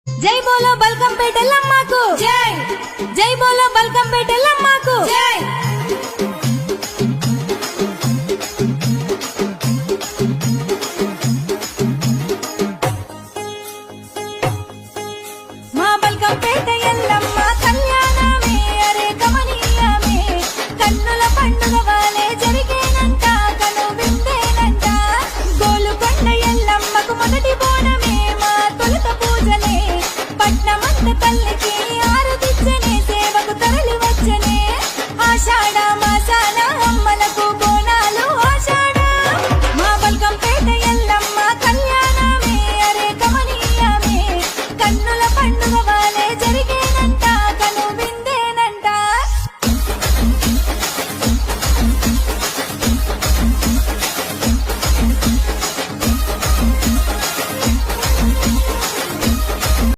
జై బోలో బల్కంపేట ఎల్లమ్మకు జై, జై బోలో బల్కంపేట ఎల్లమ్మకు జై. మా బల్కంపేట ఎల్లమ్మ కళ్యాణమే అరే గమనీయమే, కన్నుల పండుగ వాలే జరిగేనంట, కను విందేనంట. గోలుకొండ ఎల్లమ్మకు మొదటి బోనం